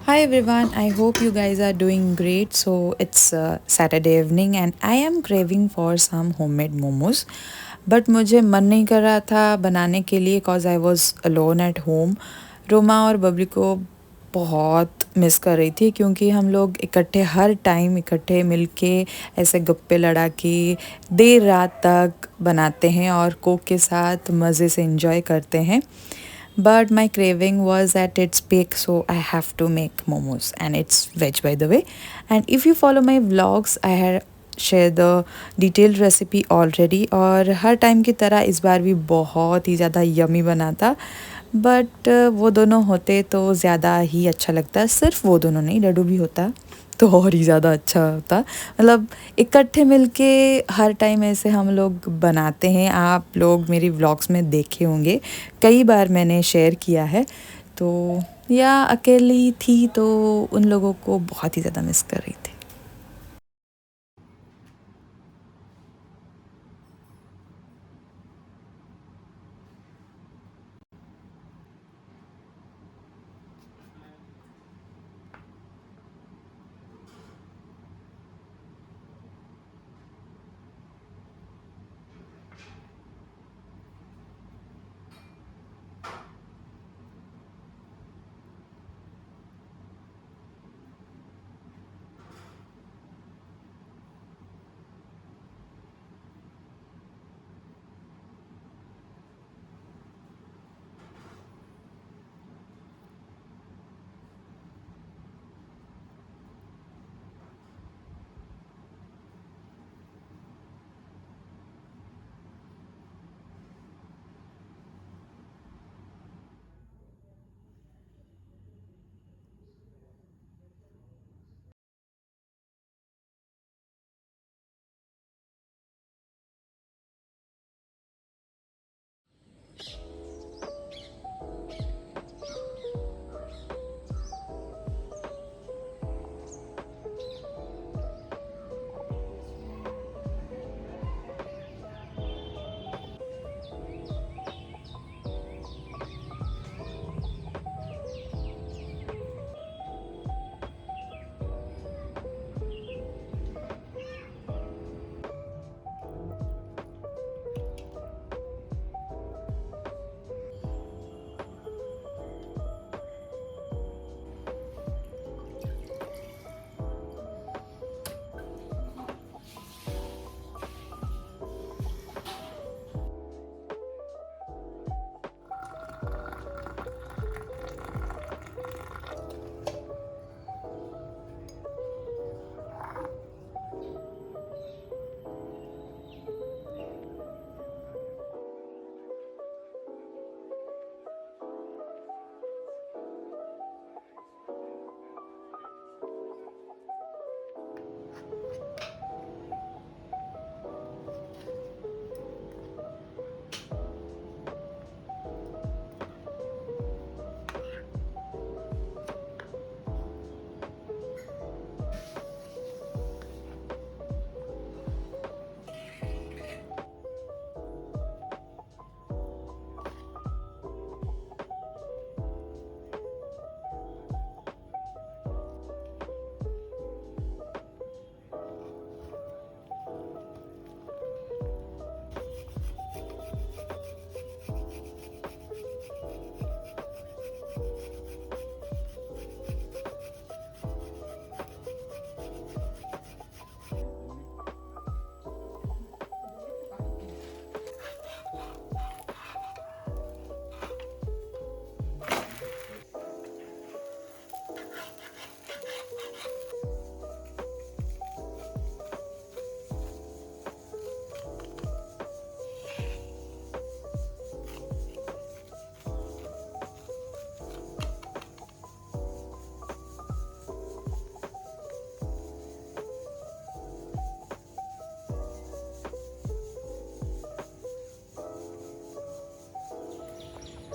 Hi everyone, I hope you guys are doing great. So it's Saturday evening and I am craving for some homemade momos. But मुझे मन नहीं कर रहा था बनाने के लिए cause I was alone at home. Roma और बबली को बहुत मिस कर रही थी क्योंकि हम लोग इकट्ठे हर टाइम इकट्ठे मिलके ऐसे गप्पे लड़ा के देर रात तक बनाते हैं और कोक के साथ मज़े से enjoy करते हैं. But my craving was at its peak, so I have to make momos, and it's veg by the way. And if you follow my vlogs, I had share the detailed recipe already. और हर time की तरह इस बार भी बहुत ही ज़्यादा yummy बना था. But वो दोनों होते तो ज़्यादा ही अच्छा लगता. सिर्फ वो दोनों नहीं, लड्डू भी होता तो और ही ज़्यादा अच्छा होता. मतलब इकट्ठे मिलके हर टाइम ऐसे हम लोग बनाते हैं. आप लोग मेरी व्लॉग्स में देखे होंगे, कई बार मैंने शेयर किया है. तो या अकेली थी तो उन लोगों को बहुत ही ज़्यादा मिस कर रही थी.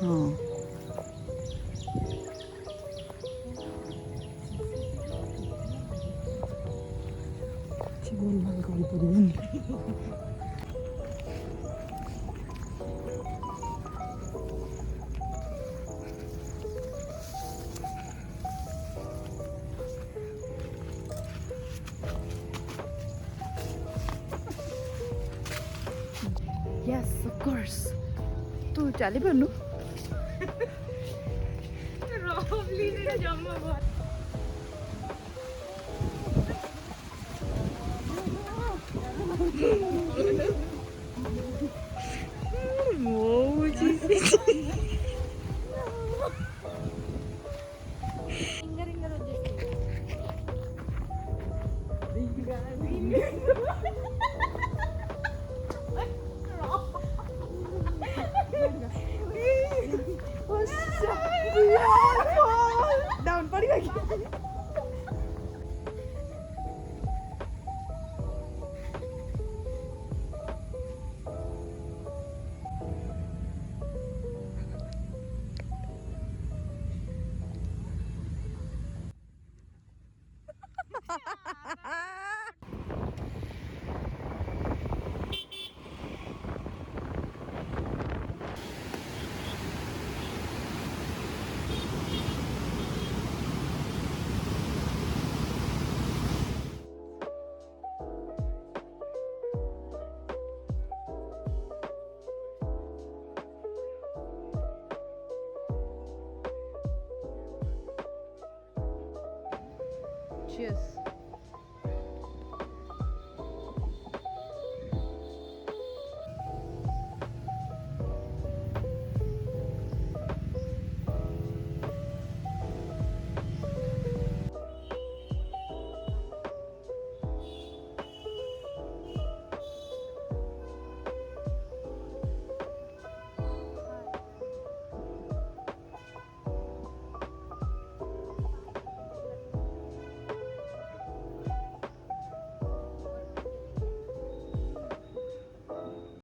हाँ yes of course तू चाली बनू cheers